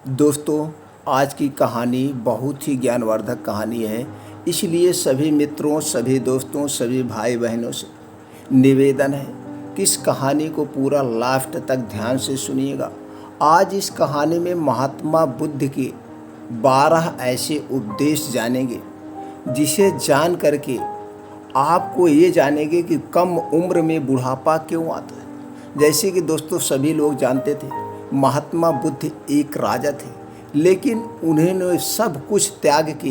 दोस्तों, आज की कहानी बहुत ही ज्ञानवर्धक कहानी है। इसलिए सभी मित्रों, सभी दोस्तों, सभी भाई बहनों से निवेदन है कि इस कहानी को पूरा लास्ट तक ध्यान से सुनिएगा। आज इस कहानी में महात्मा बुद्ध के 12 ऐसे उपदेश जानेंगे जिसे जान करके आपको ये जानेंगे कि कम उम्र में बुढ़ापा क्यों आता है। जैसे कि दोस्तों सभी लोग जानते थे, महात्मा बुद्ध एक राजा थे, लेकिन उन्होंने सब कुछ त्याग के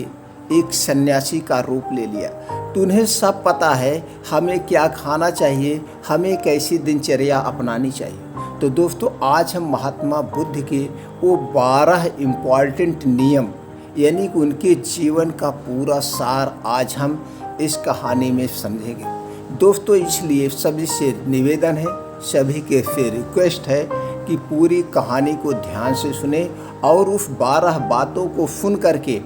एक सन्यासी का रूप ले लिया। तो उन्हें सब पता है हमें क्या खाना चाहिए, हमें कैसी दिनचर्या अपनानी चाहिए। तो दोस्तों आज हम महात्मा बुद्ध के वो 12 इम्पॉर्टेंट नियम यानी कि उनके जीवन का पूरा सार आज हम इस कहानी में समझेंगे। दोस्तों इसलिए सभी से निवेदन है, सभी के से रिक्वेस्ट है कि पूरी कहानी को ध्यान से सुने और उस 12 बातों को सुन करके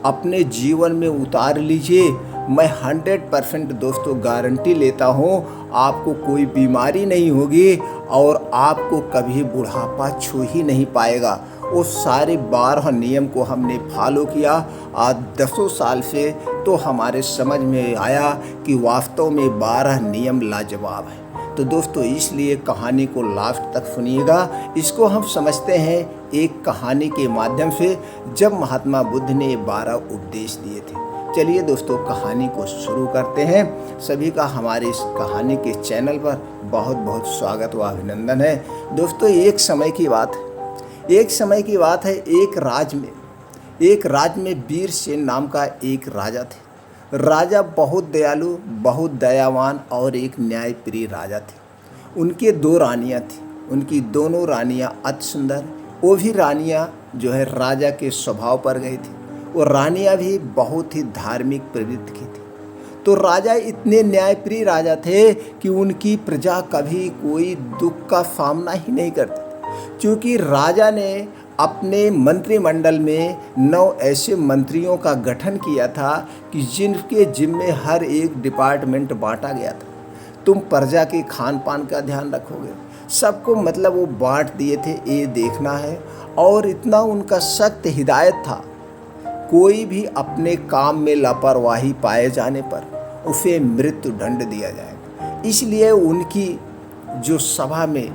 अपने जीवन में उतार लीजिए। मैं 100% दोस्तों गारंटी लेता हूँ आपको कोई बीमारी नहीं होगी और आपको कभी बुढ़ापा छू ही नहीं पाएगा। वो सारे 12 नियम को हमने फॉलो किया आज 10 साल से, तो हमारे समझ में आया कि वास्तव में 12 नियम लाजवाब है। तो दोस्तों इसलिए कहानी को लास्ट तक सुनिएगा। इसको हम समझते हैं एक कहानी के माध्यम से, जब महात्मा बुद्ध ने 12 उपदेश दिए थे। चलिए दोस्तों कहानी को शुरू करते हैं। सभी का हमारे इस कहानी के चैनल पर बहुत बहुत स्वागत व अभिनंदन है। दोस्तों एक समय की बात है, एक राज्य में वीरसेन नाम का एक राजा थे। राजा बहुत दयालु, बहुत दयावान और एक न्यायप्रिय राजा थे। उनके 2 रानियाँ थीं। उनकी दोनों रानियाँ अति सुंदर। वो भी रानियाँ जो है राजा के स्वभाव पर गई थी। वो रानियाँ भी बहुत ही धार्मिक प्रवृत्ति की थी। तो राजा इतने न्यायप्रिय राजा थे कि उनकी प्रजा कभी कोई दुख का सामना ही नहीं करती, क्योंकि राजा ने अपने मंत्रिमंडल में 9 ऐसे मंत्रियों का गठन किया था कि जिनके जिम्मे हर एक डिपार्टमेंट बांटा गया था। तुम प्रजा के खान पान का ध्यान रखोगे, सबको मतलब वो बांट दिए थे, ये देखना है। और इतना उनका सख्त हिदायत था, कोई भी अपने काम में लापरवाही पाए जाने पर उसे मृत्यु दंड दिया जाएगा। इसलिए उनकी जो सभा में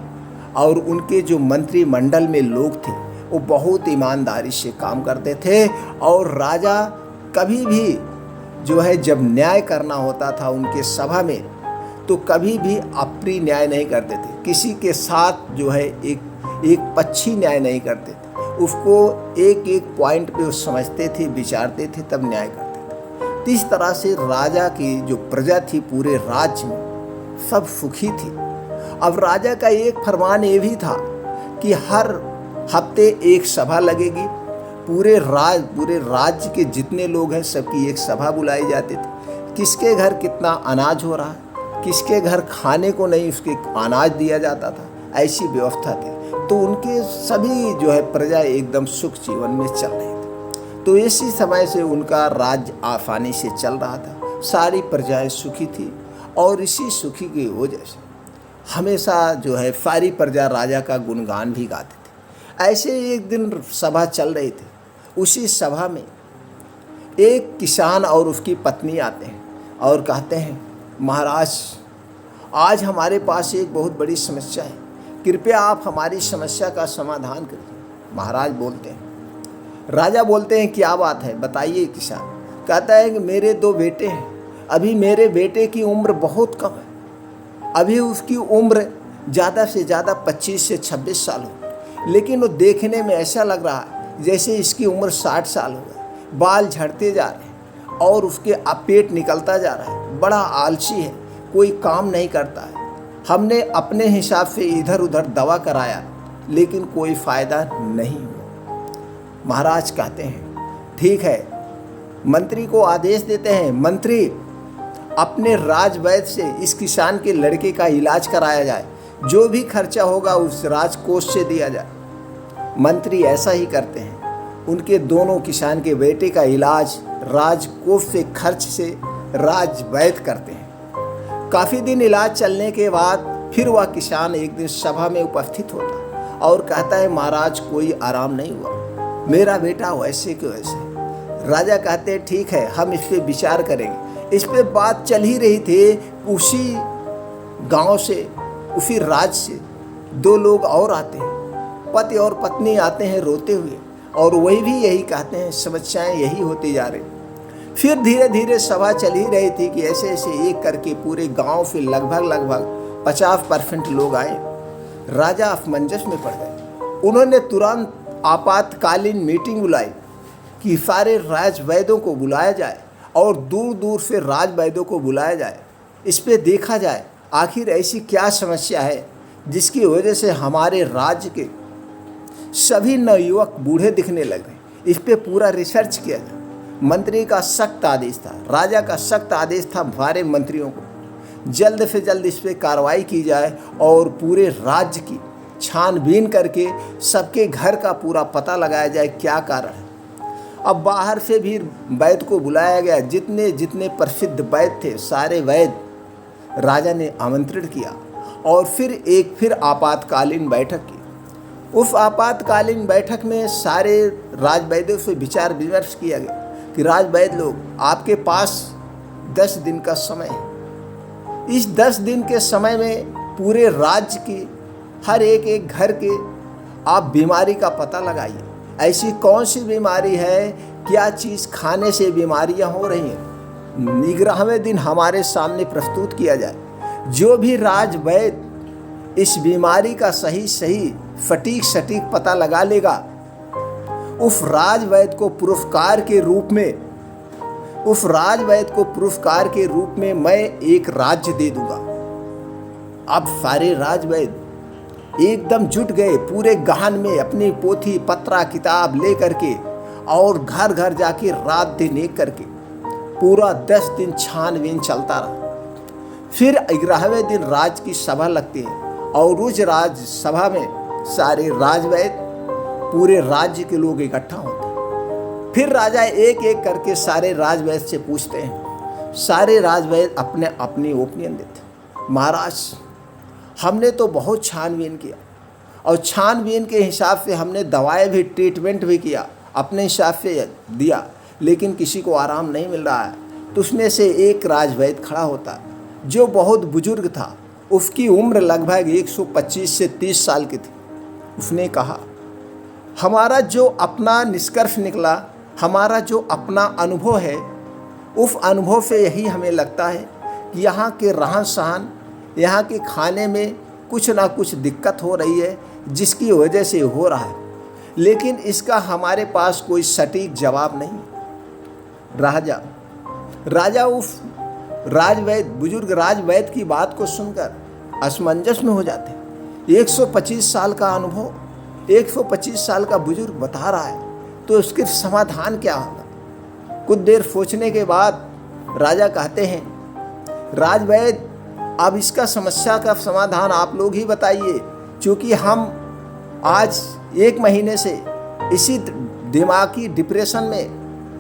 और उनके जो मंत्रिमंडल में लोग थे वो बहुत ईमानदारी से काम करते थे। और राजा कभी भी जो है जब न्याय करना होता था उनके सभा में, तो कभी भी अप्रिय न्याय नहीं करते थे। किसी के साथ जो है एक पक्षी न्याय नहीं करते थे। उसको एक एक पॉइंट पे वो समझते थे, विचारते थे, तब न्याय करते थे। तो इस तरह से राजा की जो प्रजा थी पूरे राज्य में सब सुखी थी। अब राजा का एक फरमान ये भी था कि हर हफ्ते एक सभा लगेगी। पूरे राज्य के जितने लोग हैं सबकी एक सभा बुलाई जाती थी। किसके घर कितना अनाज हो रहा है, किसके घर खाने को नहीं उसके अनाज दिया जाता था, ऐसी व्यवस्था थी। तो उनके सभी जो है प्रजा एकदम सुख जीवन में चल रही थी। तो इसी समय से उनका राज्य आसानी से चल रहा था, सारी प्रजाएं सुखी थी। और इसी सुखी की वजह से हमेशा जो है सारी प्रजा राजा का गुणगान भी गाती थी। ऐसे एक दिन सभा चल रही थी। उसी सभा में एक किसान और उसकी पत्नी आते हैं और कहते हैं, महाराज आज हमारे पास एक बहुत बड़ी समस्या है, कृपया आप हमारी समस्या का समाधान करिए। महाराज बोलते हैं, राजा बोलते हैं क्या बात है बताइए। किसान कहता है कि मेरे 2 बेटे हैं, अभी मेरे बेटे की उम्र बहुत कम है, अभी उसकी उम्र ज़्यादा से ज़्यादा 25 से 26 साल हो, लेकिन वो देखने में ऐसा लग रहा है जैसे इसकी उम्र 60 साल हो गई। बाल झड़ते जा रहे हैं और उसके पेट निकलता जा रहा है, बड़ा आलसी है, कोई काम नहीं करता है। हमने अपने हिसाब से इधर उधर दवा कराया लेकिन कोई फ़ायदा नहीं हुआ। महाराज कहते हैं ठीक है, मंत्री को आदेश देते हैं, मंत्री अपने राजवैद्य से इस किसान के लड़के का इलाज कराया जाए, जो भी खर्चा होगा उस राजकोष से दिया जाए। मंत्री ऐसा ही करते हैं, उनके दोनों किसान के बेटे का इलाज राजकोष से खर्च से राजवैद्य करते हैं। काफ़ी दिन इलाज चलने के बाद फिर वह किसान एक दिन सभा में उपस्थित होता और कहता है, महाराज कोई आराम नहीं हुआ, मेरा बेटा वैसे के वैसे। राजा कहते हैं ठीक है, हम इस पे विचार करेंगे। इस पे बात चल ही रही थी। उसी गांव से, उसी राज्य से 2 लोग और आते हैं, पति और पत्नी आते हैं रोते हुए, और वही भी यही कहते हैं, समस्याएं यही होती जा रही। फिर धीरे धीरे सभा चल ही रही थी कि ऐसे ऐसे एक करके पूरे गांव से लगभग 50% लोग आए। राजा असमंजस में पड़ गए। उन्होंने तुरंत आपातकालीन मीटिंग बुलाई कि सारे राजवैद्यों को बुलाया जाए और दूर दूर से राजवैद्यों को बुलाया जाए। इस पे देखा जाए आखिर ऐसी क्या समस्या है जिसकी वजह से हमारे राज्य के सभी नवयुवक बूढ़े दिखने लग गए। इस पे पूरा रिसर्च किया जाए। मंत्री का सख्त आदेश था, राजा का सख्त आदेश था सारे मंत्रियों को जल्द से जल्द इस पे कार्रवाई की जाए और पूरे राज्य की छानबीन करके सबके घर का पूरा पता लगाया जाए क्या कारण है। अब बाहर से भी वैद्य को बुलाया गया। जितने जितने प्रसिद्ध वैद्य थे सारे वैद्य राजा ने आमंत्रित किया और फिर आपातकालीन बैठक की। उस आपातकालीन बैठक में सारे राजवैद्यों से विचार विमर्श किया गया कि राजवैद्य लोग, आपके पास 10 दिन का समय है। इस 10 दिन के समय में पूरे राज्य की हर एक घर के आप बीमारी का पता लगाइए। ऐसी कौन सी बीमारी है, क्या चीज़ खाने से बीमारियां हो रही हैं, 11वें दिन हमारे सामने प्रस्तुत किया जाए। जो भी राजवैद्य इस बीमारी का सही सटीक पता लगा लेगा, उस राजवैद्य को पुरस्कार के रूप में मैं एक राज्य दे दूंगा। अब सारे राजवैद्य एकदम जुट गए, पूरे गहन में अपनी पोथी पत्रा किताब ले करके और घर घर जाके रात दिन एक करके पूरा 10 दिन छानबीन चलता रहा। फिर 11वें दिन राज की सभा लगती है और उस राज सभा में सारे राजवैद्य, पूरे राज्य के लोग इकट्ठा होते हैं। फिर राजा एक एक करके सारे राजवैद्य से पूछते हैं। सारे राजवैद्य अपने अपनी ओपिनियन देते। महाराज, हमने तो बहुत छानबीन किया और छानबीन के हिसाब से हमने दवाएं भी, ट्रीटमेंट भी किया, अपने हिसाब से दिया, लेकिन किसी को आराम नहीं मिल रहा है। तो उसमें से एक राजवैद्य खड़ा होता जो बहुत बुजुर्ग था। उसकी उम्र लगभग 125 से 30 साल की थी। उसने कहा, हमारा जो अपना निष्कर्ष निकला, हमारा जो अपना अनुभव है, उस अनुभव से यही हमें लगता है कि यहाँ के रहन सहन, यहाँ के खाने में कुछ ना कुछ दिक्कत हो रही है जिसकी वजह से हो रहा है, लेकिन इसका हमारे पास कोई सटीक जवाब नहीं। राजा उस राजवैद्य, बुजुर्ग राजवैद्य की बात को सुनकर असमंजस में हो जाते। 125 साल का अनुभव, 125 साल का बुजुर्ग बता रहा है, तो उसके समाधान क्या होगा। कुछ देर सोचने के बाद राजा कहते हैं, राजवैद्य, अब इसका समस्या का समाधान आप लोग ही बताइए, क्योंकि हम आज 1 महीने से इसी दिमागी डिप्रेशन में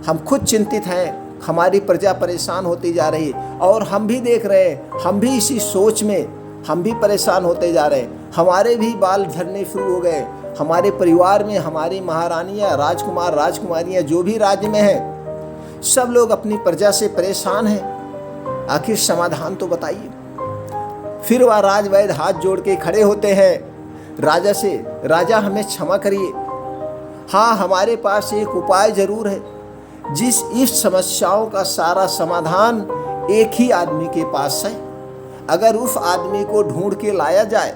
हम खुद चिंतित हैं। हमारी प्रजा परेशान होती जा रही है और हम भी देख रहे हैं, हम भी इसी सोच में हम भी परेशान होते जा रहे हैं। हमारे भी बाल झड़ने शुरू हो गए। हमारे परिवार में हमारी महारानियाँ, राजकुमार, राजकुमारियाँ जो भी राज्य में हैं, सब लोग अपनी प्रजा से परेशान हैं। आखिर समाधान तो बताइए। फिर वह राजवैद्य हाथ जोड़ के खड़े होते हैं राजा से, राजा हमें क्षमा करिए। हाँ, हमारे पास एक उपाय जरूर है। इस समस्याओं का सारा समाधान एक ही आदमी के पास है। अगर उस आदमी को ढूंढ के लाया जाए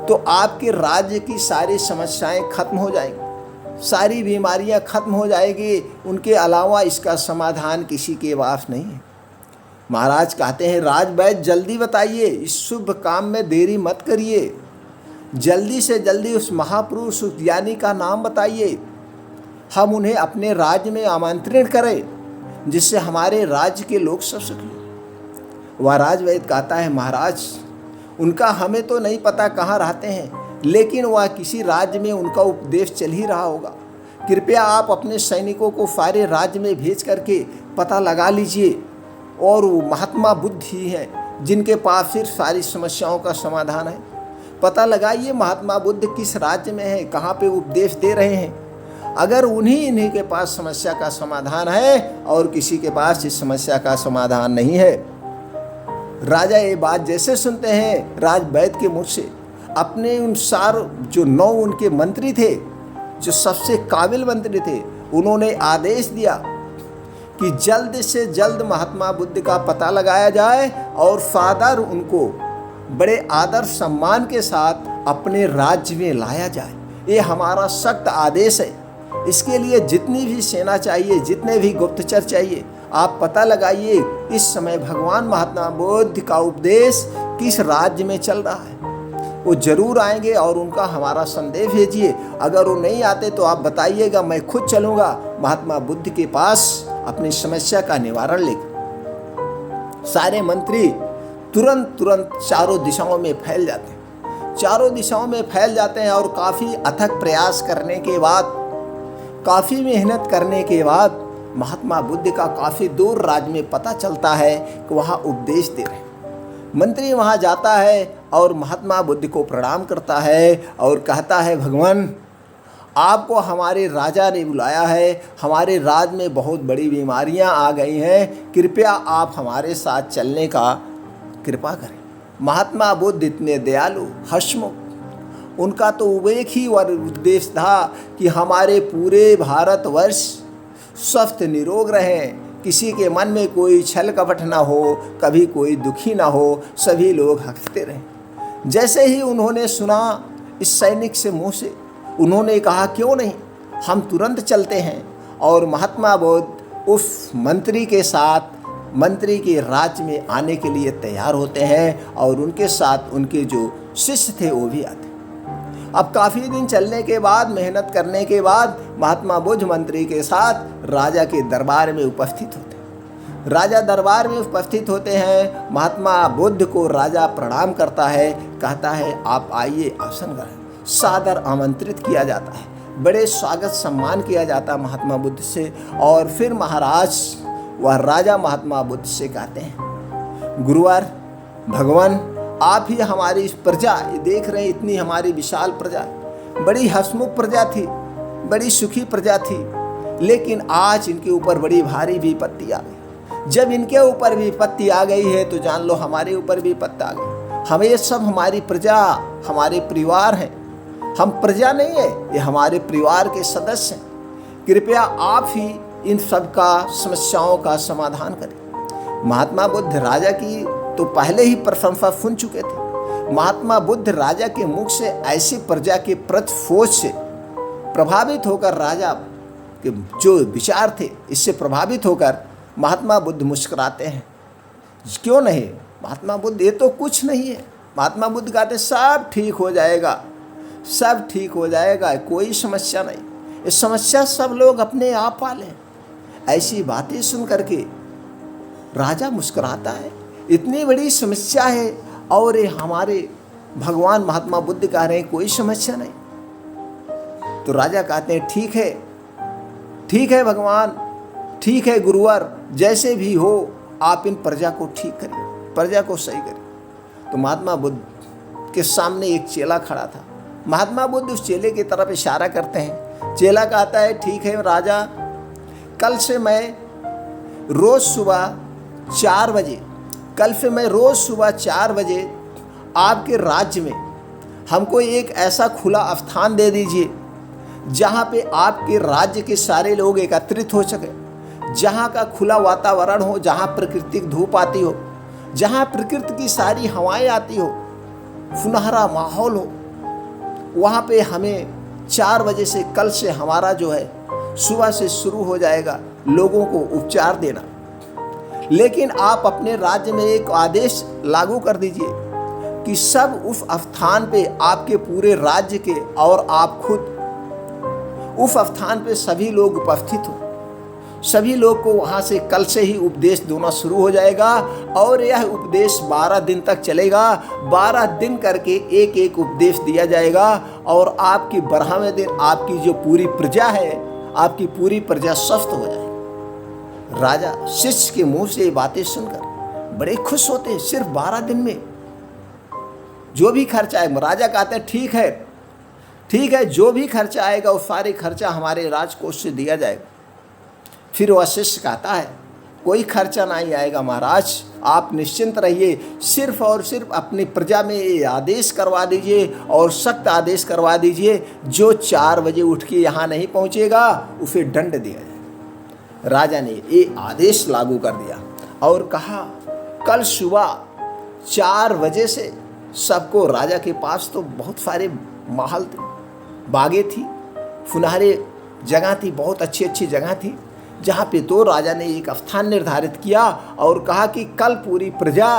तो आपके राज्य की सारी समस्याएं खत्म हो जाएंगी, सारी बीमारियां खत्म हो जाएगी। उनके अलावा इसका समाधान किसी के पास नहीं है। महाराज कहते हैं, राजवैद्य जल्दी बताइए, इस शुभ काम में देरी मत करिए, जल्दी से जल्दी उस महापुरुष, उस ज्ञानी का नाम बताइए। हम उन्हें अपने राज्य में आमंत्रित करें जिससे हमारे राज्य के लोग सब सुखी। वह राजवैद्य कहता है, महाराज, उनका हमें तो नहीं पता कहाँ रहते हैं, लेकिन वह किसी राज्य में उनका उपदेश चल ही रहा होगा। कृपया आप अपने सैनिकों को सारे राज्य में भेज करके पता लगा लीजिए, और वो महात्मा बुद्ध ही हैं जिनके पास फिर सारी समस्याओं का समाधान है। पता लगाइए महात्मा बुद्ध किस राज्य में है, कहाँ पे उपदेश दे रहे हैं। अगर इन्हीं के पास समस्या का समाधान है और किसी के पास इस समस्या का समाधान नहीं है। राजा ये बात जैसे सुनते हैं राज वैद्य के मुख से, अपने अनुसार जो 9 उनके मंत्री थे, जो सबसे काबिल मंत्री थे, उन्होंने आदेश दिया कि जल्द से जल्द महात्मा बुद्ध का पता लगाया जाए और फादर उनको बड़े आदर सम्मान के साथ अपने राज्य में लाया जाए। ये हमारा सख्त आदेश है। इसके लिए जितनी भी सेना चाहिए, जितने भी गुप्तचर चाहिए, आप पता लगाइए इस समय भगवान महात्मा बुद्ध का उपदेश किस राज्य में चल रहा है। वो जरूर आएंगे और उनका हमारा संदेश भेजिए। अगर वो नहीं आते तो आप बताइएगा, मैं खुद चलूँगा महात्मा बुद्ध के पास अपनी समस्या का निवारण लेकर। सारे मंत्री तुरंत चारों दिशाओं में फैल जाते हैं। चारों दिशाओं में फैल जाते हैं और काफ़ी अथक प्रयास करने के बाद, काफ़ी मेहनत करने के बाद महात्मा बुद्ध का काफ़ी दूर राज्य में पता चलता है कि वहाँ उपदेश दे रहे हैं। मंत्री वहाँ जाता है और महात्मा बुद्ध को प्रणाम करता है और कहता है, भगवान आपको हमारे राजा ने बुलाया है, हमारे राज्य में बहुत बड़ी बीमारियाँ आ गई हैं, कृपया आप हमारे साथ चलने का कृपा करें। महात्मा बुद्ध इतने दयालु, हंसमुख, उनका तो एक ही उद्देश्य था कि हमारे पूरे भारतवर्ष स्वस्थ निरोग रहें, किसी के मन में कोई छल कपट ना हो, कभी कोई दुखी ना हो, सभी लोग हंसते रहें। जैसे ही उन्होंने सुना इस सैनिक से मुँह से, उन्होंने कहा क्यों नहीं, हम तुरंत चलते हैं। और महात्मा बुद्ध उस मंत्री के साथ मंत्री के राज्य में आने के लिए तैयार होते हैं और उनके साथ उनके जो शिष्य थे वो भी आते। अब काफ़ी दिन चलने के बाद, मेहनत करने के बाद महात्मा बुद्ध मंत्री के साथ राजा के दरबार में उपस्थित होते हैं। राजा दरबार में उपस्थित होते हैं। महात्मा बुद्ध को राजा प्रणाम करता है, कहता है आप आइए, आसन ग्रहण। सादर आमंत्रित किया जाता है, बड़े स्वागत सम्मान किया जाता है महात्मा बुद्ध से। और फिर महाराज वह राजा महात्मा बुद्ध से कहते हैं, गुरुवर, भगवान आप ही हमारी इस प्रजा, ये देख रहे हैं इतनी हमारी विशाल प्रजा, बड़ी हंसमुख प्रजा थी, बड़ी सुखी प्रजा थी, लेकिन आज इनके ऊपर बड़ी भारी विपत्ति आ गई। जब इनके ऊपर विपत्ति आ गई है तो जान लो हमारे ऊपर भी विपत्ति आ गई। हम ये सब हमारी प्रजा, हमारे परिवार हैं, हम प्रजा नहीं है, ये हमारे परिवार के सदस्य हैं। कृपया आप ही इन सब का समस्याओं का समाधान करें। महात्मा बुद्ध राजा की तो पहले ही प्रशंसा सुन चुके थे। महात्मा बुद्ध राजा के मुख से ऐसी प्रजा के प्रति सोच से प्रभावित होकर, राजा के जो विचार थे इससे प्रभावित होकर महात्मा बुद्ध मुस्कुराते हैं। क्यों नहीं, महात्मा बुद्ध ये तो कुछ नहीं है। महात्मा बुद्ध कहते सब ठीक हो जाएगा, सब ठीक हो जाएगा, कोई समस्या नहीं, ये समस्या सब लोग अपने आप पाले। ऐसी बातें सुन करके राजा मुस्कुराता है, इतनी बड़ी समस्या है और ये हमारे भगवान महात्मा बुद्ध कह रहे हैं कोई समस्या नहीं। तो राजा कहते हैं ठीक है, ठीक है भगवान, ठीक है गुरुवर, जैसे भी हो आप इन प्रजा को ठीक करिए, प्रजा को सही करिए। तो महात्मा बुद्ध के सामने एक चेला खड़ा था। महात्मा बुद्ध उस चेले की तरफ इशारा करते हैं। चेला कहता है ठीक है राजा, कल से मैं रोज़ सुबह 4 बजे, कल से मैं रोज़ सुबह 4 बजे आपके राज्य में हमको एक ऐसा खुला स्थान दे दीजिए जहाँ पे आपके राज्य के सारे लोग एकत्रित हो सके, जहाँ का खुला वातावरण हो, जहाँ प्राकृतिक धूप आती हो, जहाँ प्रकृति की सारी हवाएं आती हो, सुनहरा माहौल हो, वहाँ पे हमें 4 बजे से कल से हमारा जो है सुबह से शुरू हो जाएगा लोगों को उपचार देना। लेकिन आप अपने राज्य में एक आदेश लागू कर दीजिए कि सब उस स्थान पे, आपके पूरे राज्य के और आप खुद उस स्थान पे सभी लोग उपस्थित हो। सभी लोग को वहाँ से कल से ही उपदेश देना शुरू हो जाएगा और यह उपदेश 12 दिन तक चलेगा। 12 दिन करके एक एक उपदेश दिया जाएगा और आपकी 12वें दिन आपकी जो पूरी प्रजा है, आपकी पूरी प्रजा स्वस्थ हो जाएगी। राजा शिष्य के मुंह से ये बातें सुनकर बड़े खुश होते हैं। सिर्फ 12 दिन में जो भी खर्चा है, राजा कहते हैं ठीक है, ठीक है, जो भी खर्चा आएगा वो सारे खर्चा हमारे राजकोष से दिया जाएगा। फिर वह शिष्य कहता है कोई खर्चा नहीं आएगा महाराज, आप निश्चिंत रहिए, सिर्फ और सिर्फ अपनी प्रजा में ये आदेश करवा दीजिए और सख्त आदेश करवा दीजिए, जो 4 बजे उठ के यहाँ नहीं पहुँचेगा उसे दंड दिया जाए। राजा ने ये आदेश लागू कर दिया और कहा कल सुबह 4 बजे से सबको, राजा के पास तो बहुत सारे महल थे, बागें थी, सुनहरे जगह थी, बहुत अच्छी अच्छी जगह थी, जहाँ पे तो राजा ने एक स्थान निर्धारित किया और कहा कि कल पूरी प्रजा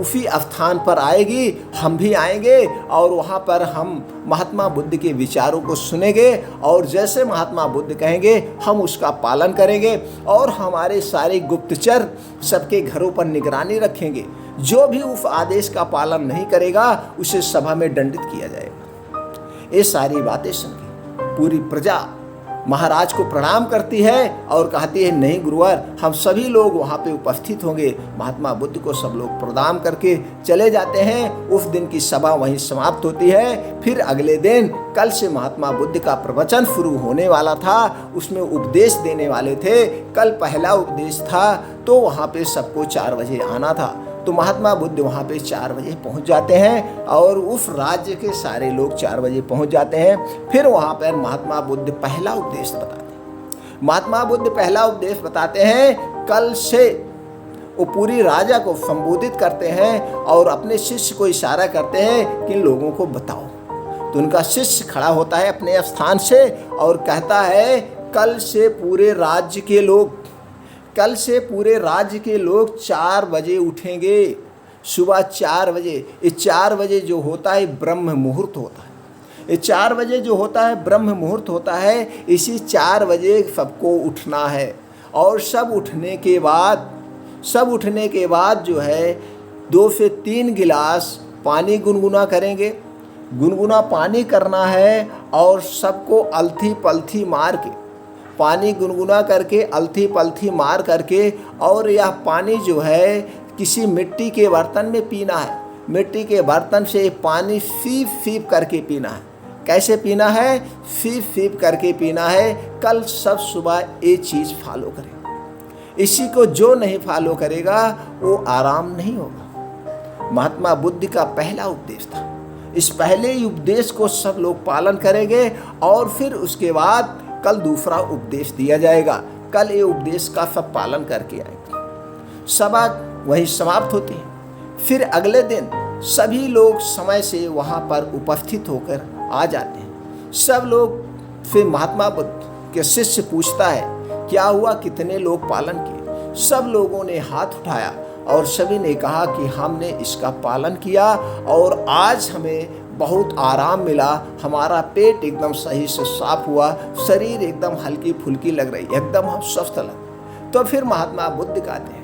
उसी स्थान पर आएगी, हम भी आएंगे और वहाँ पर हम महात्मा बुद्ध के विचारों को सुनेंगे और जैसे महात्मा बुद्ध कहेंगे हम उसका पालन करेंगे और हमारे सारे गुप्तचर सबके घरों पर निगरानी रखेंगे। जो भी उस आदेश का पालन नहीं करेगा उसे सभा में दंडित किया जाएगा। ये सारी बातें सुन के पूरी प्रजा महाराज को प्रणाम करती है और कहती है नहीं गुरुवर, हम सभी लोग वहाँ पे उपस्थित होंगे। महात्मा बुद्ध को सब लोग प्रणाम करके चले जाते हैं। उस दिन की सभा वहीं समाप्त होती है। फिर अगले दिन कल से महात्मा बुद्ध का प्रवचन शुरू होने वाला था, उसमें उपदेश देने वाले थे। कल पहला उपदेश था तो वहाँ पे सबको 4 बजे आना था। तो महात्मा बुद्ध वहाँ पे 4 बजे पहुँच जाते हैं और उस राज्य के सारे लोग 4 बजे पहुँच जाते हैं। फिर वहाँ पर महात्मा बुद्ध पहला उपदेश बताते हैं। महात्मा बुद्ध पहला उपदेश बताते हैं, कल से वो पूरी राजा को संबोधित करते हैं और अपने शिष्य को इशारा करते हैं कि लोगों को बताओ। तो उनका शिष्य खड़ा होता है अपने स्थान से और कहता है कल से पूरे राज्य के लोग 4 बजे उठेंगे, सुबह 4 बजे। ये 4 बजे जो होता है ब्रह्म मुहूर्त होता है। ये 4 बजे जो होता है ब्रह्म मुहूर्त होता है। इसी 4 बजे सबको उठना है और सब उठने के बाद जो है 2 से 3 गिलास पानी गुनगुना करेंगे। गुनगुना पानी करना है और सबको अलथी पलथी मार के, पानी गुनगुना करके अलथी पलथी मार करके, और यह पानी जो है किसी मिट्टी के बर्तन में पीना है। मिट्टी के बर्तन से पानी फीप करके पीना है। कैसे पीना है? फीप करके पीना है। कल सब सुबह ये चीज़ फॉलो करें। इसी को जो नहीं फॉलो करेगा वो आराम नहीं होगा। महात्मा बुद्ध का पहला उपदेश था। इस पहले उपदेश को सब लोग पालन करेंगे और फिर उसके बाद कल दूसरा उपदेश दिया जाएगा। कल ये उपदेश का सब पालन करके आएंगे। सभा वहीं समाप्त होती है। फिर अगले दिन सभी लोग समय से वहाँ पर उपस्थित होकर आ जाते हैं। सब लोग, फिर महात्मा बुद्ध के शिष्य पूछता है क्या हुआ, कितने लोग पालन किए? सब लोगों ने हाथ उठाया और सभी ने कहा कि हमने इसका पालन किया और आज हमें बहुत आराम मिला, हमारा पेट एकदम सही से साफ हुआ, शरीर एकदम हल्की फुल्की लग रही, एकदम हम स्वस्थ लग। तो फिर महात्मा बुद्ध कहते हैं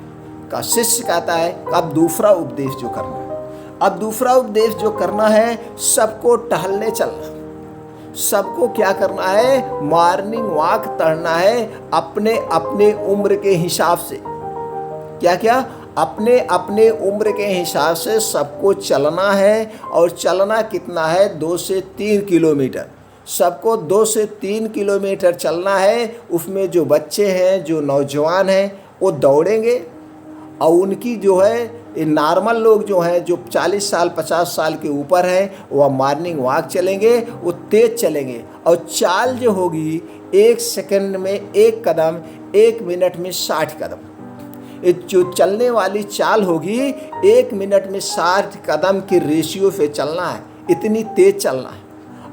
का शिष्य कहता है अब दूसरा उपदेश जो करना है, अब दूसरा उपदेश जो करना है, सबको टहलने चलना। सबको क्या करना है? मॉर्निंग वॉक करना है अपने अपने उम्र के हिसाब से। क्या अपने अपने उम्र के हिसाब से सबको चलना है। और चलना कितना है? 2 से 3 किलोमीटर। सबको 2 से 3 किलोमीटर चलना है। उसमें जो बच्चे हैं, जो नौजवान हैं, वो दौड़ेंगे और उनकी जो है नॉर्मल लोग जो हैं, जो 40 साल 50 साल के ऊपर हैं, वह मॉर्निंग वॉक चलेंगे, वो तेज चलेंगे। और चाल जो होगी 1 सेकंड में 1 कदम, 1 मिनट में 60 कदम। ये जो चलने वाली चाल होगी 1 मिनट में 60 कदम की रेशियो से चलना है, इतनी तेज चलना है।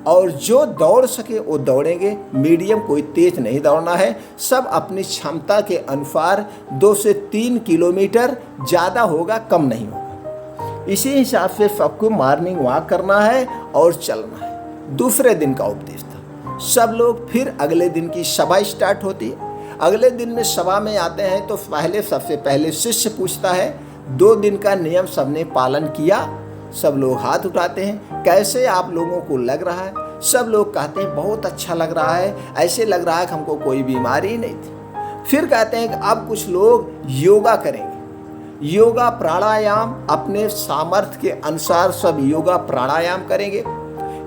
और जो दौड़ सके वो दौड़ेंगे, मीडियम, कोई तेज नहीं दौड़ना है। सब अपनी क्षमता के अनुसार 2 से 3 किलोमीटर, ज़्यादा होगा कम नहीं होगा। इसी हिसाब से सबको मॉर्निंग वॉक करना है और चलना है। दूसरे दिन का उपदेश था। सब लोग फिर अगले दिन की सभा स्टार्ट होती है। अगले दिन में सभा में आते हैं तो सबसे पहले शिष्य पूछता है 2 दिन का नियम सबने पालन किया? सब लोग हाथ उठाते हैं। कैसे आप लोगों को लग रहा है? सब लोग कहते हैं बहुत अच्छा लग रहा है, ऐसे लग रहा है कि हमको कोई बीमारी ही नहीं थी। फिर कहते हैं कि अब कुछ लोग योगा करेंगे। योगा प्राणायाम अपने सामर्थ्य के अनुसार सब योगा प्राणायाम करेंगे।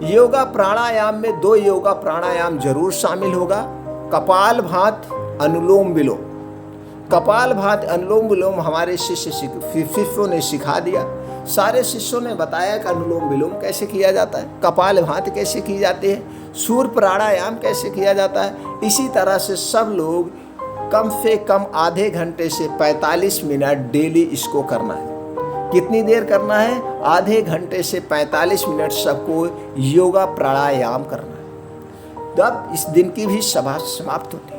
योगा प्राणायाम में 2 योगा प्राणायाम जरूर शामिल होगा। कपालभाति, अनुलोम विलोम। कपालभाति, अनुलोम विलोम हमारे शिष्यों ने सिखा दिया। सारे शिष्यों ने बताया कि अनुलोम विलोम कैसे किया जाता है, कपालभाति कैसे की जाती है, सूर्य प्राणायाम कैसे किया जाता है। इसी तरह से सब लोग कम से कम आधे घंटे से 45 मिनट डेली इसको करना है। कितनी देर करना है? आधे घंटे से 45 मिनट सबको योगा प्राणायाम करना है। तब इस दिन की भी सभा समाप्त होती है।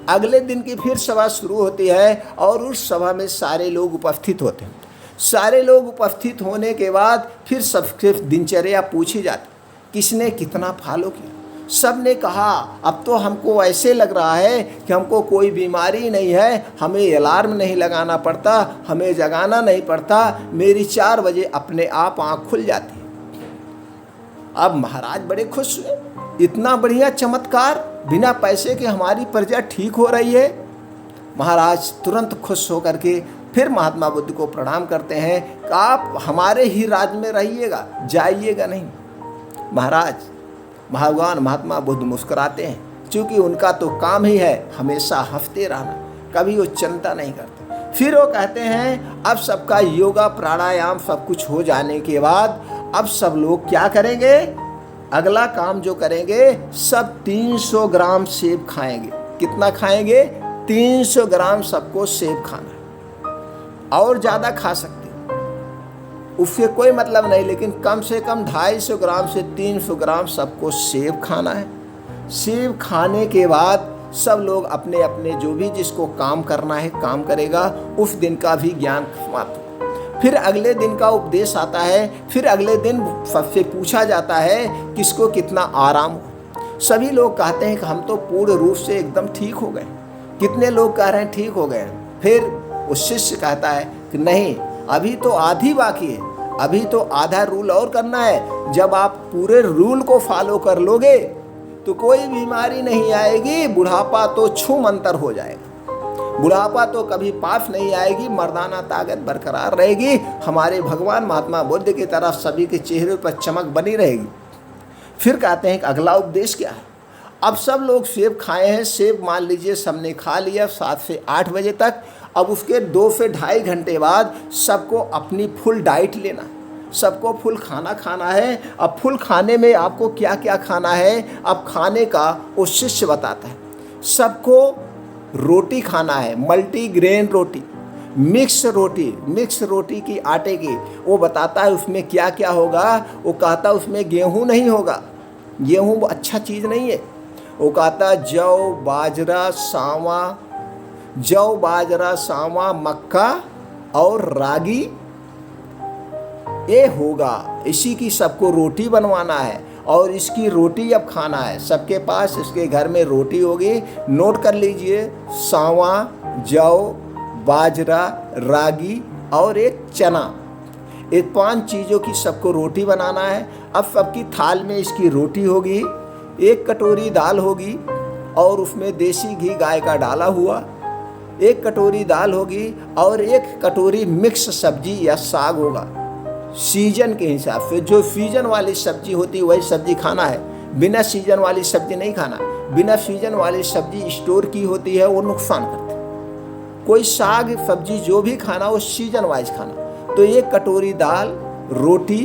अगले दिन की फिर सभा शुरू होती है और उस सभा में सारे लोग उपस्थित होते हैं। सारे लोग उपस्थित होने के बाद फिर सबसे दिनचर्या पूछी जाती, किसने कितना फॉलो किया। सब ने कहा अब तो हमको ऐसे लग रहा है कि हमको कोई बीमारी नहीं है, हमें अलार्म नहीं लगाना पड़ता, हमें जगाना नहीं पड़ता, मेरी 4 बजे अपने आप आँख खुल जाती है। अब महाराज बड़े खुश हुए, इतना बढ़िया चमत्कार, बिना पैसे के हमारी प्रजा ठीक हो रही है। महाराज तुरंत खुश होकर के फिर महात्मा बुद्ध को प्रणाम करते हैं कि आप हमारे ही राज्य में रहिएगा, जाइएगा नहीं। महाराज भगवान महात्मा बुद्ध मुस्कुराते हैं, क्योंकि उनका तो काम ही है हमेशा हंसते रहना, कभी वो चिंता नहीं करते। फिर वो कहते हैं अब सबका योगा प्राणायाम सब कुछ हो जाने के बाद अब सब लोग क्या करेंगे? अगला काम जो करेंगे, सब 300 ग्राम सेब खाएंगे। कितना खाएंगे? 300 ग्राम सबको सेब खाना है, और ज़्यादा खा सकते उससे कोई मतलब नहीं, लेकिन कम से कम 250 ग्राम से 300 ग्राम सबको सेब खाना है। सेब खाने के बाद सब लोग अपने अपने जो भी जिसको काम करना है काम करेगा। उस दिन का भी ज्ञान समाप्त। फिर अगले दिन का उपदेश आता है। फिर अगले दिन सबसे पूछा जाता है किसको कितना आराम हो। सभी लोग कहते हैं कि हम तो पूर्ण रूप से एकदम ठीक हो गए। कितने लोग कह रहे हैं ठीक हो गए। फिर उस शिष्य कहता है कि नहीं, अभी तो आधी बाकी है, अभी तो आधा रूल और करना है। जब आप पूरे रूल को फॉलो कर लोगे तो कोई बीमारी नहीं आएगी, बुढ़ापा तो छूमंतर हो जाएगा, बुढ़ापा तो कभी पास नहीं आएगी, मर्दाना ताकत बरकरार रहेगी, हमारे भगवान महात्मा बुद्ध की तरह सभी के चेहरे पर चमक बनी रहेगी। फिर कहते हैं कि अगला उपदेश क्या है। अब सब लोग सेब खाए हैं, सेब मान लीजिए सबने खा लिया 7 से 8 बजे तक। अब उसके 2 से ढाई घंटे बाद सबको अपनी फुल डाइट लेना, सबको फुल खाना खाना है। अब फुल खाने में आपको क्या क्या खाना है, अब खाने का वो शिष्य बताता है। सबको रोटी खाना है, मल्टीग्रेन रोटी, मिक्स रोटी की आटे की। वो बताता है उसमें क्या क्या होगा। वो कहता है उसमें गेहूँ नहीं होगा, गेहूँ अच्छा चीज़ नहीं है। वो कहता जौ बाजरा सावा मक्का और रागी ये होगा। इसी की सबको रोटी बनवाना है और इसकी रोटी अब खाना है। सबके पास इसके घर में रोटी होगी, नोट कर लीजिए, सावा, जौ, बाजरा, रागी और एक चना। ये 5 चीज़ों की सबको रोटी बनाना है। अब सबकी थाल में इसकी रोटी होगी, 1 कटोरी दाल होगी और उसमें देसी घी गाय का डाला हुआ, 1 कटोरी दाल होगी और 1 कटोरी मिक्स सब्जी या साग होगा। सीजन के हिसाब से जो सीजन वाली सब्जी होती है वही सब्जी खाना है, बिना सीजन वाली सब्जी नहीं खाना। बिना सीजन वाली सब्जी स्टोर की होती है, वो नुकसान करती है। कोई साग सब्जी जो भी खाना वो सीजन वाइज खाना। तो 1 कटोरी दाल, रोटी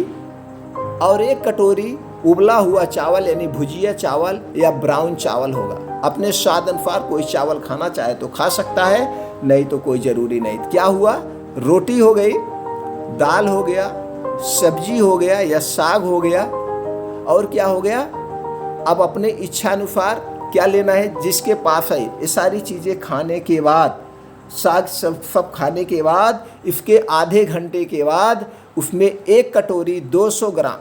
और 1 कटोरी उबला हुआ चावल यानी भुजिया चावल या ब्राउन चावल होगा। अपने स्वाद अनुसार कोई चावल खाना चाहे तो खा सकता है, नहीं तो कोई ज़रूरी नहीं। क्या हुआ? रोटी हो गई, दाल हो गया, सब्जी हो गया या साग हो गया, और क्या हो गया? अब अपने इच्छानुसार क्या लेना है जिसके पास है। ये सारी चीज़ें खाने के बाद, साग सब खाने के बाद, इसके आधे घंटे के बाद उसमें 1 कटोरी 200 ग्राम,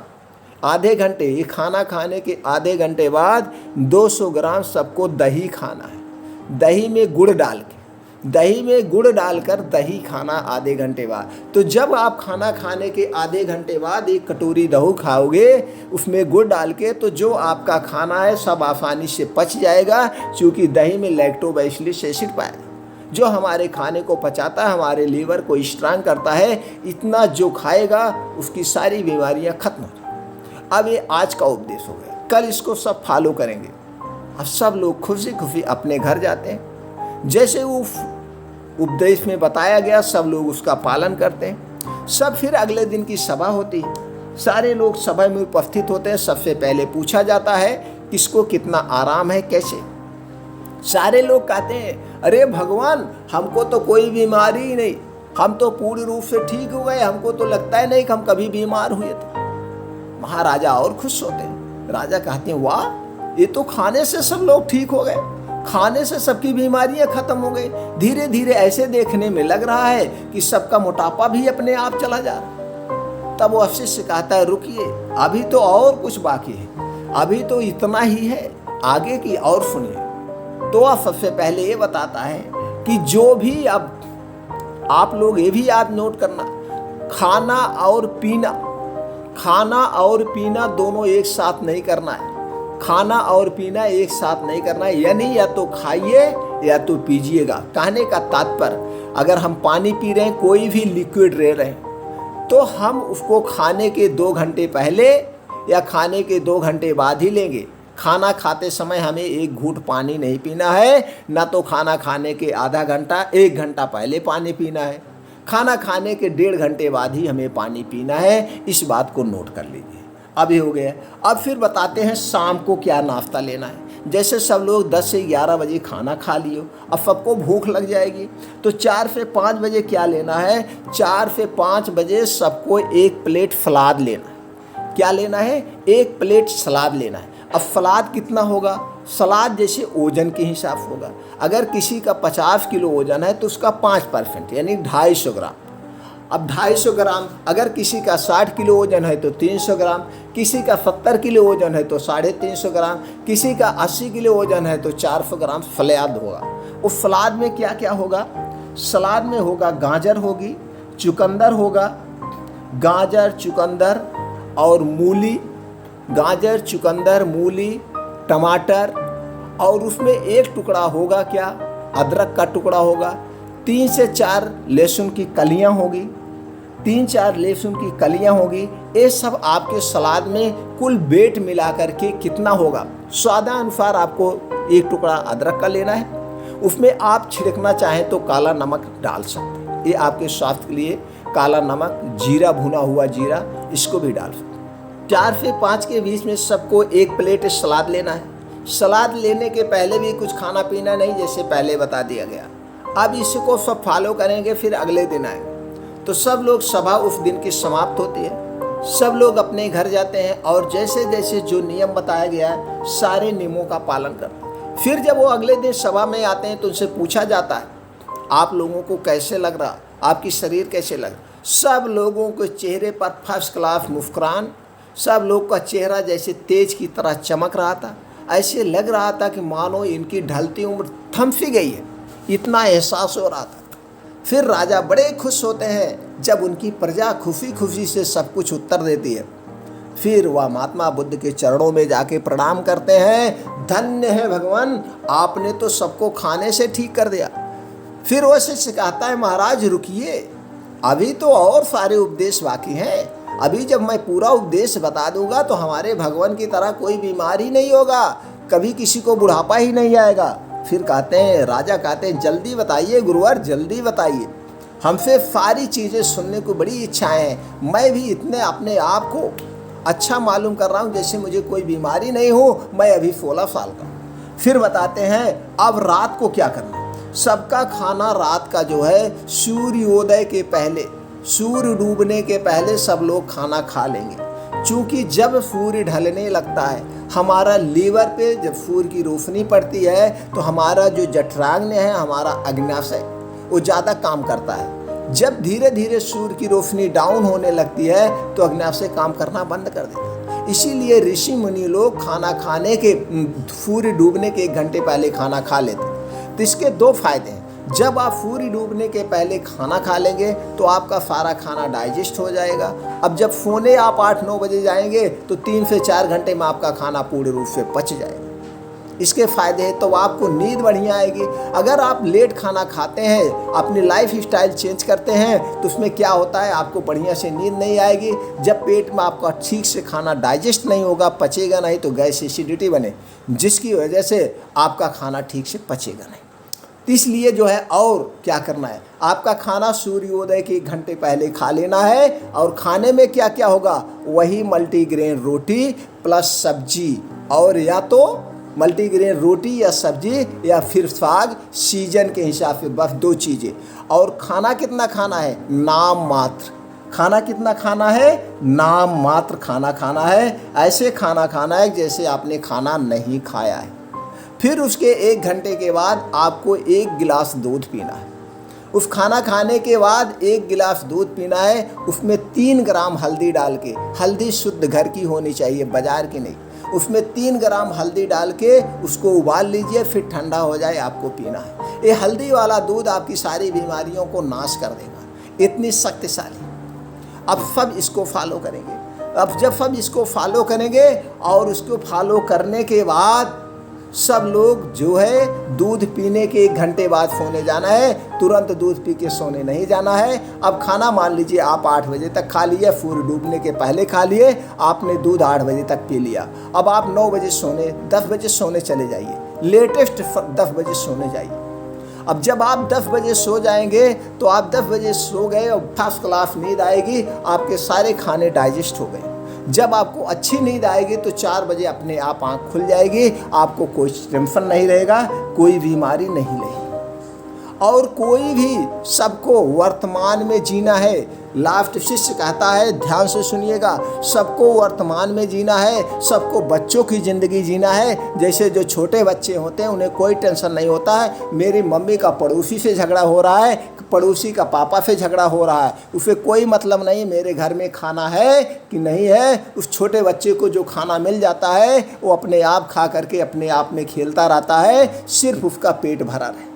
आधे घंटे, ये खाना खाने के आधे घंटे बाद 200 ग्राम सबको दही खाना है। दही में गुड़ डालकर दही खाना आधे घंटे बाद। तो जब आप खाना खाने के आधे घंटे बाद 1 कटोरी दही खाओगे उसमें गुड़ डाल के, तो जो आपका खाना है सब आसानी से पच जाएगा, क्योंकि दही में लैक्टोबैसिलस एसिड पाएगा जो हमारे खाने को पचाता है, हमारे लीवर को स्ट्रांग करता है। इतना जो खाएगा उसकी सारी बीमारियां खत्म हो जाएंगी। अब ये आज का उपदेश हो गया, कल इसको सब फॉलो करेंगे। अब सब लोग खुशी खुशी अपने घर जाते हैं। जैसे वो उपदेश में बताया गया सब लोग उसका पालन करते हैं। सब फिर अगले दिन की सभा होती है, सारे लोग सभा में उपस्थित होते हैं। सबसे पहले पूछा जाता है किसको कितना आराम है, कैसे। सारे लोग कहते हैं अरे भगवान, हमको तो कोई बीमारी ही नहीं, हम तो पूर्ण रूप से ठीक हो गए, हमको तो लगता ही नहीं कि हम कभी बीमार हुए थे। महाराजा और खुश होते हैं। राजा कहते हैं वाह, ये तो खाने से सब लोग ठीक हो गए, खाने से सबकी बीमारियां खत्म हो गई। धीरे धीरे ऐसे देखने में लग रहा है कि सबका मोटापा भी अपने आप चला जा रहा। तब वो शिष्य कहता है रुकिए, अभी तो और कुछ बाकी है, अभी तो इतना ही है, आगे की और सुनिए। तो वह सबसे पहले ये बताता है कि जो भी अब आप लोग ये भी याद नोट करना, खाना और पीना दोनों एक साथ नहीं करना है। खाना और पीना एक साथ नहीं करना है, यानी या तो खाइए या तो पीजिएगा। कहने का तात्पर्य, अगर हम पानी पी रहे हैं, कोई भी लिक्विड ले रहे हैं, तो हम उसको खाने के 2 घंटे पहले या खाने के 2 घंटे बाद ही लेंगे। खाना खाते समय हमें 1 घूंट पानी नहीं पीना है, ना तो खाना खाने के आधा घंटा 1 घंटा पहले पानी पीना है। खाना खाने के 1.5 घंटे बाद ही हमें पानी पीना है। इस बात को नोट कर लीजिए। अब ये हो गया। अब फिर बताते हैं शाम को क्या नाश्ता लेना है। जैसे सब लोग 10 से 11 बजे खाना खा लियो, अब सबको भूख लग जाएगी, तो 4 से 5 बजे क्या लेना है, 4 से 5 बजे सबको 1 प्लेट सलाद लेना है। क्या लेना है, 1 प्लेट सलाद लेना है। अब सलाद कितना होगा, सलाद जैसे ओजन के हिसाब से होगा। अगर किसी का 50 किलो ओजन है तो उसका 5% यानी 250 ग्राम। अब 250 ग्राम, अगर किसी का 60 किलो वजन है तो 300 ग्राम, किसी का 70 किलो वजन है तो 350 ग्राम, किसी का 80 किलो वजन है तो 400 ग्राम सलाद होगा। उस सलाद में क्या क्या होगा, सलाद में होगा गाजर होगी, चुकंदर होगा, गाजर चुकंदर और मूली, गाजर चुकंदर मूली टमाटर, और उसमें 1 टुकड़ा होगा क्या, अदरक का टुकड़ा होगा, 3 से 4 लहसुन की कलियां होगी, 3-4 लहसुन की कलियां होगी। ये सब आपके सलाद में कुल वेट मिला करके कितना होगा, स्वादानुसार आपको 1 टुकड़ा अदरक का लेना है। उसमें आप छिड़कना चाहें तो काला नमक डाल सकते हैं, ये आपके स्वास्थ्य के लिए काला नमक, जीरा, भुना हुआ जीरा, इसको भी डाल सकते हैं। 4 से 5 के बीच में सबको 1 प्लेट सलाद लेना है। सलाद लेने के पहले भी कुछ खाना पीना नहीं, जैसे पहले बता दिया गया। अब इसको सब फॉलो करेंगे, फिर अगले दिन आएंगे तो सब लोग सभा उस दिन की समाप्त होती है, सब लोग अपने घर जाते हैं और जैसे जैसे जो नियम बताया गया है सारे नियमों का पालन करते हैं। फिर जब वो अगले दिन सभा में आते हैं तो उनसे पूछा जाता है आप लोगों को कैसे लग रहा, आपकी शरीर कैसे लग रहा। सब लोगों के चेहरे पर फर्स्ट क्लास मुस्कुराहट, सब लोग का चेहरा जैसे तेज की तरह चमक रहा था। ऐसे लग रहा था कि मानो इनकी ढलती उम्र थम सी गई है, इतना एहसास हो रहा था। फिर राजा बड़े खुश होते हैं जब उनकी प्रजा खुशी खुशी से सब कुछ उत्तर देती है। फिर वह महात्मा बुद्ध के चरणों में जाके प्रणाम करते हैं, धन्य है भगवान, आपने तो सबको खाने से ठीक कर दिया। फिर वह शिष्य कहता है महाराज रुकिए, अभी तो और सारे उपदेश बाकी हैं। अभी जब मैं पूरा उपदेश बता दूंगा तो हमारे भगवान की तरह कोई बीमारी नहीं होगा, कभी किसी को बुढ़ापा ही नहीं आएगा। फिर कहते हैं, राजा कहते हैं जल्दी बताइए गुरुवर, जल्दी बताइए, हमसे सारी चीज़ें सुनने को बड़ी इच्छाएं हैं। मैं भी इतने अपने आप को अच्छा मालूम कर रहा हूँ जैसे मुझे कोई बीमारी नहीं हो, मैं अभी 16 साल का हूँ। फिर बताते हैं अब रात को क्या करना। सबका खाना रात का जो है सूर्योदय के पहले, सूर्य डूबने के पहले सब लोग खाना खा लेंगे। चूँकि जब सूर्य ढलने लगता है हमारा लीवर पे जब सूर्य की रोशनी पड़ती है तो हमारा जो जठराग्नि है, हमारा अग्न्याशय, वो ज़्यादा काम करता है। जब धीरे धीरे सूर्य की रोशनी डाउन होने लगती है तो अग्न्याशय काम करना बंद कर देता है। इसीलिए ऋषि मुनि लोग खाना खाने के सूर्य डूबने के 1 घंटे पहले खाना खा लेते हैं। तो इसके 2 फायदे हैं। जब आप सूर्य डूबने के पहले खाना खा लेंगे तो आपका सारा खाना डाइजेस्ट हो जाएगा। अब जब सोने आप 8-9 बजे जाएंगे तो 3 से 4 घंटे में आपका खाना पूर्ण रूप से पच जाएगा। इसके फ़ायदे हैं, तो आपको नींद बढ़िया आएगी। अगर आप लेट खाना खाते हैं, अपनी लाइफ स्टाइल चेंज करते हैं, तो उसमें क्या होता है, आपको बढ़िया से नींद नहीं आएगी। जब पेट में आपका ठीक से खाना डाइजेस्ट नहीं होगा, पचेगा नहीं, तो गैस एसिडिटी बने, जिसकी वजह से आपका खाना ठीक से पचेगा नहीं। तो इसलिए जो है और क्या करना है, आपका खाना सूर्योदय के 1 घंटे पहले खा लेना है। और खाने में क्या क्या होगा, वही मल्टीग्रेन रोटी प्लस सब्जी, और या तो मल्टीग्रेन रोटी या सब्जी या फिर साग, सीजन के हिसाब से, बस 2 चीज़ें। और खाना कितना खाना है, नाम मात्र। खाना कितना खाना है, नाम मात्र खाना खाना है। ऐसे खाना खाना है जैसे आपने खाना नहीं खाया है। फिर उसके 1 घंटे के बाद आपको 1 गिलास दूध पीना है। उस खाना खाने के बाद 1 गिलास दूध पीना है, उसमें 3 ग्राम हल्दी डाल के, हल्दी शुद्ध घर की होनी चाहिए, बाजार की नहीं। उसमें 3 ग्राम हल्दी डाल के उसको उबाल लीजिए, फिर ठंडा हो जाए आपको पीना है। ये हल्दी वाला दूध आपकी सारी बीमारियों को नाश कर देगा, इतनी शक्तिशाली। अब सब इसको फॉलो करेंगे। अब जब सब इसको फॉलो करेंगे और उसको फॉलो करने के बाद सब लोग जो है दूध पीने के 1 घंटे बाद सोने जाना है, तुरंत दूध पी के सोने नहीं जाना है। अब खाना मान लीजिए आप 8 बजे तक खा लिए, सूर्य डूबने के पहले खा लिए, आपने दूध 8 बजे तक पी लिया। अब आप 9 बजे सोने, 10 बजे सोने चले जाइए, लेटेस्ट 10 बजे सोने जाइए। अब जब आप 10 बजे सो जाएंगे तो आप 10 बजे सो गए और फर्स्ट क्लास नींद आएगी, आपके सारे खाने डाइजेस्ट हो गए। जब आपको अच्छी नींद आएगी तो 4 बजे अपने आप आँख खुल जाएगी, आपको कोई टेंशन नहीं रहेगा, कोई बीमारी नहीं रहेगी। और कोई भी, सबको वर्तमान में जीना है। लास्ट शिष्य कहता है, ध्यान से सुनिएगा, सबको वर्तमान में जीना है, सबको बच्चों की ज़िंदगी जीना है। जैसे जो छोटे बच्चे होते हैं उन्हें कोई टेंशन नहीं होता है, मेरी मम्मी का पड़ोसी से झगड़ा हो रहा है, पड़ोसी का पापा से झगड़ा हो रहा है, उसे कोई मतलब नहीं मेरे घर में खाना है कि नहीं है। उस छोटे बच्चे को जो खाना मिल जाता है वो अपने आप खा करके अपने आप में खेलता रहता है, सिर्फ उसका पेट भरा रहे।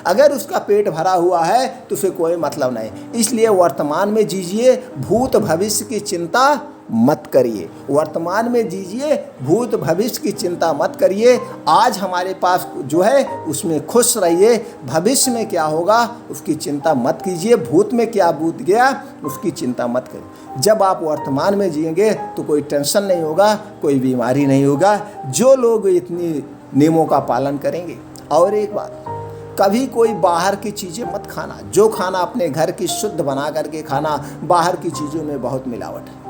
अगर उसका पेट भरा हुआ है तो उसे कोई मतलब नहीं। इसलिए वर्तमान में जीजिए, भूत भविष्य की चिंता मत करिए। वर्तमान में जीजिए, भूत भविष्य की चिंता मत करिए। आज हमारे पास जो है उसमें खुश रहिए, भविष्य में क्या होगा उसकी चिंता मत कीजिए, भूत में क्या बीत गया उसकी चिंता मत करिए। जब आप वर्तमान में जिएंगे तो कोई टेंशन नहीं होगा, कोई बीमारी नहीं होगा, जो लोग इतनी नियमों का पालन करेंगे। और एक बात, कभी कोई बाहर की चीज़ें मत खाना। जो खाना अपने घर की शुद्ध बना करके खाना, बाहर की चीज़ों में बहुत मिलावट है।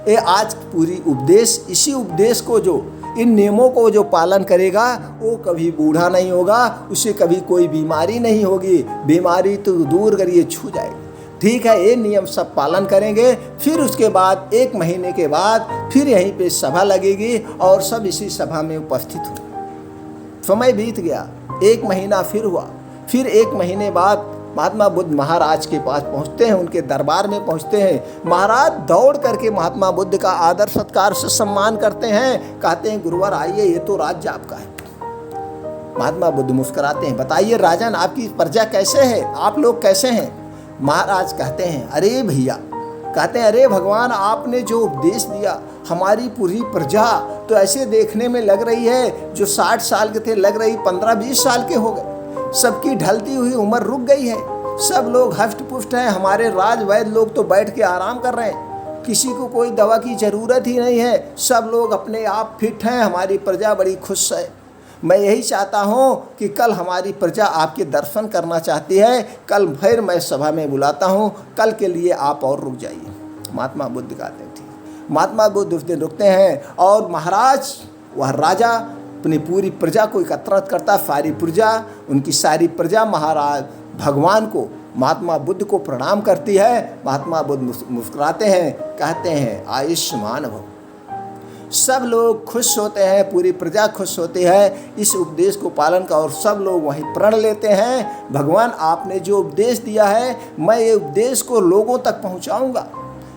ये आज पूरी उपदेश, इसी उपदेश को जो, इन नियमों को जो पालन करेगा वो कभी बूढ़ा नहीं होगा, उसे कभी कोई बीमारी नहीं होगी, बीमारी तो दूर करिए छू जाएगी। ठीक है, ये नियम सब पालन करेंगे। फिर उसके बाद 1 महीने के बाद फिर यहीं पे सभा लगेगी और सब इसी सभा में उपस्थित होंगे। समय बीत गया, 1 महीना फिर हुआ। फिर 1 महीने बाद महात्मा बुद्ध महाराज के पास पहुंचते हैं, उनके दरबार में पहुंचते हैं। महाराज दौड़ करके महात्मा बुद्ध का आदर सत्कार से सम्मान करते हैं, कहते हैं गुरुवर आइए, ये तो राज्य आपका है। महात्मा बुद्ध मुस्कुराते हैं, बताइए राजन आपकी प्रजा कैसे है, आप लोग कैसे हैं। महाराज कहते हैं, अरे भैया, कहते हैं अरे भगवान, आपने जो उपदेश दिया, हमारी पूरी प्रजा तो ऐसे देखने में लग रही है जो 60 साल के थे, लग रही 15-20 साल के हो गए। सबकी ढलती हुई उम्र रुक गई है, सब लोग हष्ट पुष्ट हैं। हमारे राज वैद्य लोग तो बैठ के आराम कर रहे हैं, किसी को कोई दवा की ज़रूरत ही नहीं है, सब लोग अपने आप फिट हैं, हमारी प्रजा बड़ी खुश है। मैं यही चाहता हूँ कि कल हमारी प्रजा आपके दर्शन करना चाहती है, कल फिर मैं सभा में बुलाता हूँ, कल के लिए आप और रुक जाइए। महात्मा बुद्ध कहते थे। महात्मा बुद्ध उस दिन रुकते हैं और महाराज, वह राजा अपनी पूरी प्रजा को एकत्रित करता, सारी प्रजा, उनकी सारी प्रजा महाराज भगवान को, महात्मा बुद्ध को प्रणाम करती है। महात्मा बुद्ध मुस्कुराते हैं, कहते हैं आयुष्मान भव। सब लोग खुश होते हैं, पूरी प्रजा खुश होती है इस उपदेश को पालन का, और सब लोग वहीं प्रण लेते हैं, भगवान आपने जो उपदेश दिया है मैं ये उपदेश को लोगों तक पहुंचाऊंगा,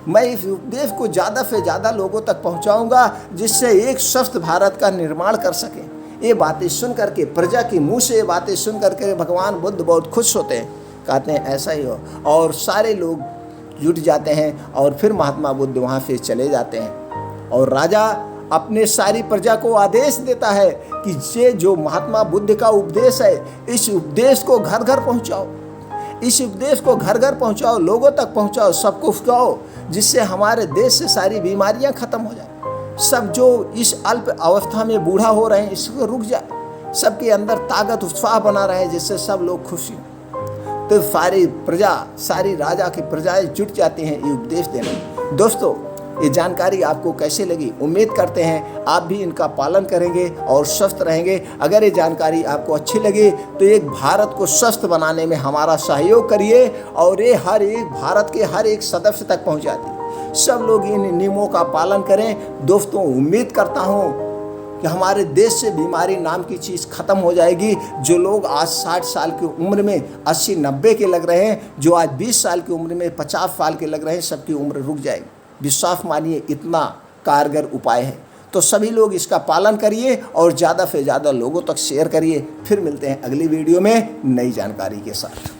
मैं इस उपदेश को ज़्यादा से ज़्यादा लोगों तक पहुंचाऊंगा, जिससे एक स्वस्थ भारत का निर्माण कर सकें। ये बातें सुन करके, प्रजा के मुंह से ये बातें सुन करके भगवान बुद्ध बहुत खुश होते हैं, कहते हैं ऐसा ही हो, और सारे लोग जुट जाते हैं। और फिर महात्मा बुद्ध वहाँ से चले जाते हैं और राजा अपने सारी प्रजा को आदेश देता है कि ये जो महात्मा बुद्ध का उपदेश है, इस उपदेश को घर घर पहुंचाओ, इस उपदेश को घर घर पहुंचाओ, लोगों तक पहुंचाओ, सबको सिखाओ, जिससे हमारे देश से सारी बीमारियां खत्म हो जाए। सब जो इस अल्प अवस्था में बूढ़ा हो रहे हैं, इसको रुक जाए, सबके अंदर ताकत उत्साह बना रहे, जिससे सब लोग खुशी हो। तो सारी प्रजा, सारी राजा की प्रजाएं जुट जाती हैं ये उपदेश देने। दोस्तों, ये जानकारी आपको कैसे लगी? उम्मीद करते हैं आप भी इनका पालन करेंगे और स्वस्थ रहेंगे। अगर ये जानकारी आपको अच्छी लगी तो एक भारत को स्वस्थ बनाने में हमारा सहयोग करिए और ये हर एक भारत के हर एक सदस्य तक पहुंचा दी। सब लोग इन नियमों का पालन करें। दोस्तों, उम्मीद करता हूँ कि हमारे देश से बीमारी नाम की चीज़ खत्म हो जाएगी। जो लोग आज 60 साल की उम्र में 80-90 के लग रहे हैं, जो आज 20 साल की उम्र में 50 साल के लग रहे हैं, सबकी उम्र रुक जाएगी। विश्वास मानिए, इतना कारगर उपाय है। तो सभी लोग इसका पालन करिए और ज़्यादा से ज़्यादा लोगों तक शेयर करिए। फिर मिलते हैं अगली वीडियो में नई जानकारी के साथ।